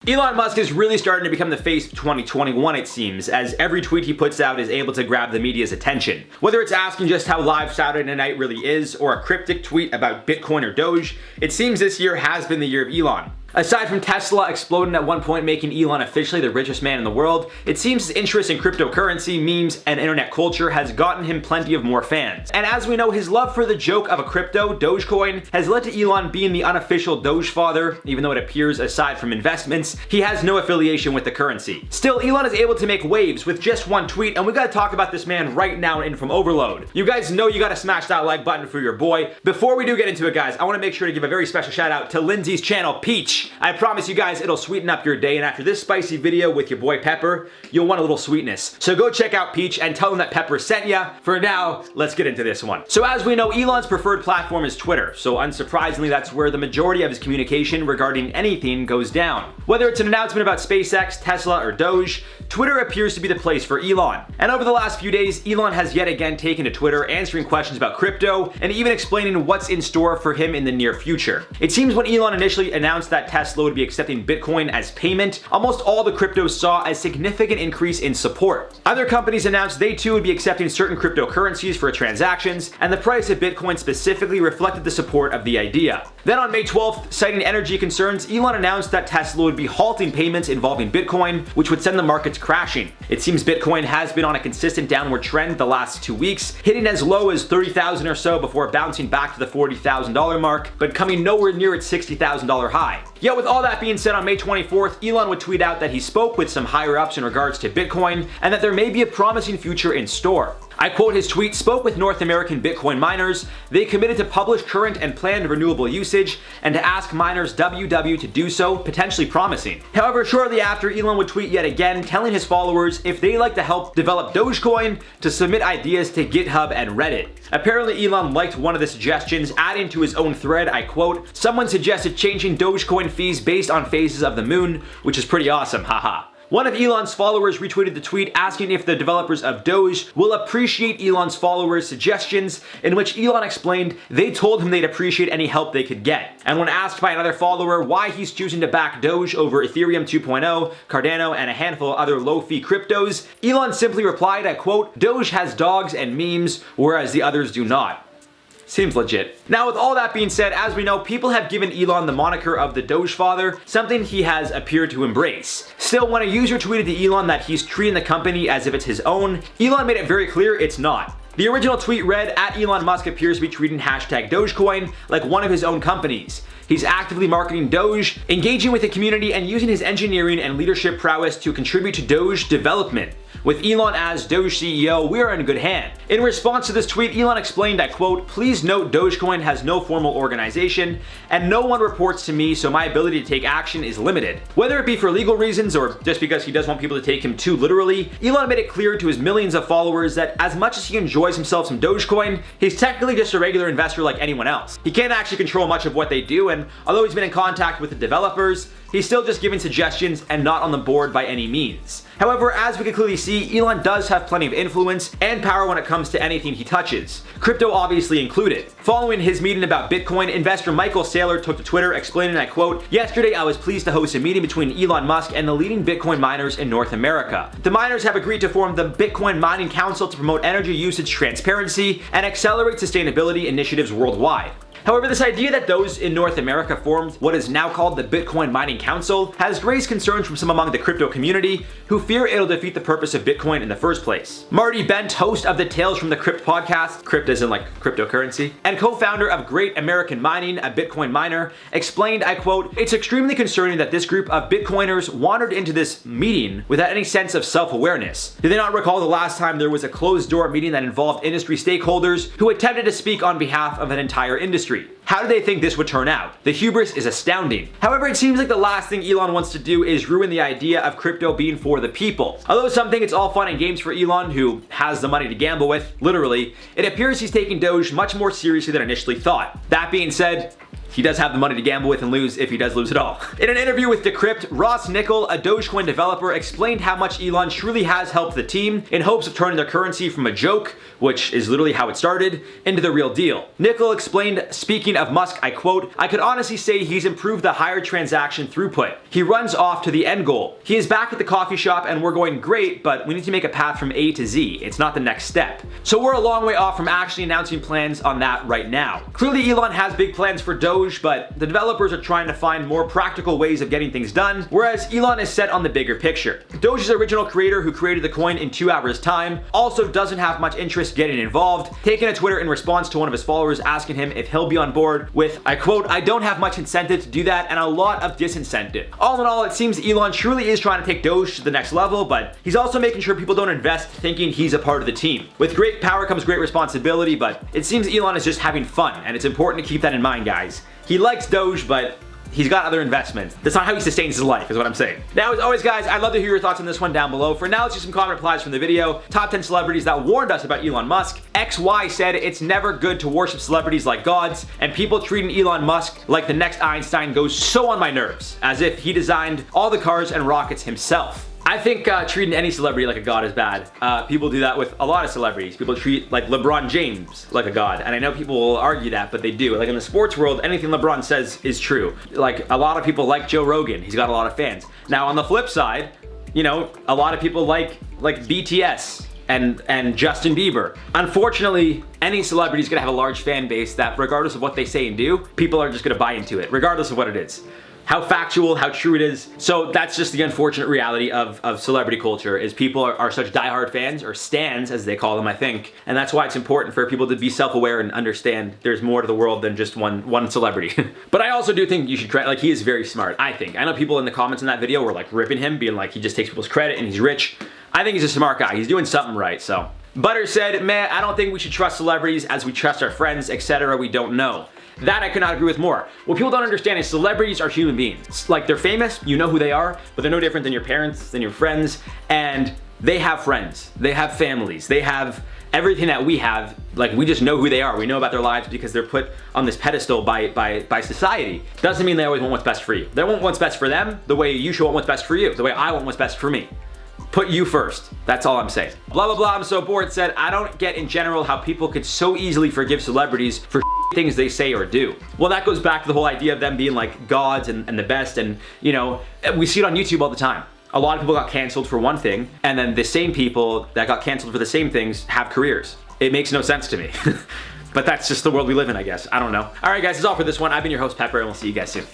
Elon Musk is really starting to become the face of 2021, it seems, as every tweet he puts out is able to grab the media's attention. Whether it's asking just how live Saturday night really is, or a cryptic tweet about Bitcoin or Doge, it seems this year has been the year of Elon. Aside from Tesla exploding at one point making Elon officially the richest man in the world, it seems his interest in cryptocurrency, memes, and internet culture has gotten him plenty of more fans. And as we know, his love for the joke of a crypto, Dogecoin, has led to Elon being the unofficial Doge father, even though it appears, aside from investments, he has no affiliation with the currency. Still, Elon is able to make waves with just one tweet, and we gotta talk about this man right now in InformOverload. You guys know you gotta smash that like button for your boy. Before we do get into it, guys, I wanna make sure to give a very special shout out to Lindsay's channel, Peach. I promise you guys it'll sweeten up your day, and after this spicy video with your boy Pepper, you'll want a little sweetness. So go check out Peach and tell him that Pepper sent ya. For now, let's get into this one. So as we know, Elon's preferred platform is Twitter, so unsurprisingly that's where the majority of his communication regarding anything goes down. Whether it's an announcement about SpaceX, Tesla, or Doge, Twitter appears to be the place for Elon. And over the last few days, Elon has yet again taken to Twitter answering questions about crypto and even explaining what's in store for him in the near future. It seems when Elon initially announced that Tesla would be accepting Bitcoin as payment, almost all the cryptos saw a significant increase in support. Other companies announced they too would be accepting certain cryptocurrencies for transactions, and the price of Bitcoin specifically reflected the support of the idea. Then on May 12th, citing energy concerns, Elon announced that Tesla would be halting payments involving Bitcoin, which would send the markets crashing. It seems Bitcoin has been on a consistent downward trend the last 2 weeks, hitting as low as $30,000 or so before bouncing back to the $40,000 mark, but coming nowhere near its $60,000 high. Yet with all that being said, on May 24th, Elon would tweet out that he spoke with some higher ups in regards to Bitcoin and that there may be a promising future in store. I quote his tweet, "Spoke with North American Bitcoin miners. They committed to publish current and planned renewable usage and to ask miners WW to do so, potentially promising." However, shortly after, Elon would tweet yet again, telling his followers if they'd like to help develop Dogecoin, to submit ideas to GitHub and Reddit. Apparently, Elon liked one of the suggestions, adding to his own thread, I quote, "Someone suggested changing Dogecoin fees based on phases of the moon, which is pretty awesome, haha." One of Elon's followers retweeted the tweet asking if the developers of Doge will appreciate Elon's followers' suggestions, in which Elon explained they told him they'd appreciate any help they could get. And when asked by another follower why he's choosing to back Doge over Ethereum 2.0, Cardano, and a handful of other low-fee cryptos, Elon simply replied, I quote, "Doge has dogs and memes, whereas the others do not." Seems legit. Now with all that being said, as we know, people have given Elon the moniker of the Doge father, something he has appeared to embrace. Still, when a user tweeted to Elon that he's treating the company as if it's his own, Elon made it very clear it's not. The original tweet read, "Elon Musk appears to be treating hashtag Dogecoin like one of his own companies. He's actively marketing Doge, engaging with the community, and using his engineering and leadership prowess to contribute to Doge development. With Elon as Doge CEO, we are in good hand." In response to this tweet, Elon explained, I quote, "Please note Dogecoin has no formal organization, and no one reports to me, so my ability to take action is limited." Whether it be for legal reasons or just because he doesn't want people to take him too literally, Elon made it clear to his millions of followers that as much as he enjoys himself some Dogecoin, he's technically just a regular investor like anyone else. He can't actually control much of what they do, and although he's been in contact with the developers, he's still just giving suggestions and not on the board by any means. However, as we can clearly see, Elon does have plenty of influence and power when it comes to anything he touches, crypto obviously included. Following his meeting about Bitcoin, investor Michael Saylor took to Twitter explaining, I quote, "Yesterday I was pleased to host a meeting between Elon Musk and the leading Bitcoin miners in North America. The miners have agreed to form the Bitcoin Mining Council to promote energy usage transparency and accelerate sustainability initiatives worldwide." However, this idea that those in North America formed what is now called the Bitcoin Mining Council has raised concerns from some among the crypto community who fear it'll defeat the purpose of Bitcoin in the first place. Marty Bent, host of the Tales from the Crypt podcast, crypt as in like cryptocurrency, and co-founder of Great American Mining, a Bitcoin miner, explained, I quote, "It's extremely concerning that this group of Bitcoiners wandered into this meeting without any sense of self-awareness. Do they not recall the last time there was a closed-door meeting that involved industry stakeholders who attempted to speak on behalf of an entire industry? How do they think this would turn out? The hubris is astounding." However, it seems like the last thing Elon wants to do is ruin the idea of crypto being for the people. Although some think it's all fun and games for Elon, who has the money to gamble with, literally, it appears he's taking Doge much more seriously than initially thought. That being said, he does have the money to gamble with and lose if he does lose it all. In an interview with Decrypt, Ross Nickel, a Dogecoin developer, explained how much Elon truly has helped the team in hopes of turning their currency from a joke, which is literally how it started, into the real deal. Nickel explained, speaking of Musk, I quote, "I could honestly say he's improved the higher transaction throughput. He runs off to the end goal. He is back at the coffee shop and we're going great, but we need to make a path from A to Z. It's not the next step." So we're a long way off from actually announcing plans on that right now. Clearly Elon has big plans for Doge, but the developers are trying to find more practical ways of getting things done, whereas Elon is set on the bigger picture. Doge's original creator, who created the coin in 2 hours time, also doesn't have much interest getting involved, taking to Twitter in response to one of his followers asking him if he'll be on board with, I quote, "I don't have much incentive to do that and a lot of disincentive." All in all, it seems Elon truly is trying to take Doge to the next level, but he's also making sure people don't invest thinking he's a part of the team. With great power comes great responsibility, but it seems Elon is just having fun, and it's important to keep that in mind, guys. He likes Doge, but he's got other investments. That's not how he sustains his life, is what I'm saying. Now, as always, guys, I'd love to hear your thoughts on this one down below. For now, let's do some comment replies from the video. Top 10 celebrities that warned us about Elon Musk. XY said, "It's never good to worship celebrities like gods, and people treating Elon Musk like the next Einstein goes so on my nerves, as if he designed all the cars and rockets himself." I think treating any celebrity like a god is bad. People do that with a lot of celebrities. People treat like LeBron James like a god, and I know people will argue that, but they do. Like in the sports world, anything LeBron says is true. Like a lot of people like Joe Rogan. He's got a lot of fans. Now on the flip side, you know, a lot of people like BTS and Justin Bieber. Unfortunately, any celebrity is gonna have a large fan base that regardless of what they say and do, people are just gonna buy into it, regardless of what it is. How factual, how true it is. So that's just the unfortunate reality of celebrity culture, is people are such diehard fans, or stans as they call them, I think. And that's why it's important for people to be self-aware and understand there's more to the world than just one celebrity. But I also do think you should credit, like, he is very smart, I think. I know people in the comments in that video were like ripping him, being like he just takes people's credit and he's rich. I think he's a smart guy. He's doing something right, so. Butter said, "Man, I don't think we should trust celebrities as we trust our friends, etc. we don't know." That I could not agree with more. What people don't understand is celebrities are human beings. Like, they're famous, you know who they are, but they're no different than your parents, than your friends, and they have friends, they have families, they have everything that we have. Like, we just know who they are. We know about their lives because they're put on this pedestal by society. Doesn't mean they always want what's best for you. They want what's best for them the way you should want what's best for you, the way I want what's best for me. Put you first. That's all I'm saying. Blah, blah, blah, I'm so bored said, "I don't get in general how people could so easily forgive celebrities for things they say or do." Well, that goes back to the whole idea of them being like gods and the best, and you know, we see it on YouTube all the time. A lot of people got canceled for one thing, and then the same people that got canceled for the same things have careers. It makes no sense to me. But that's just the world we live in, I guess. I don't know. All right, guys, that's all for this one. I've been your host, Pepper, and we'll see you guys soon.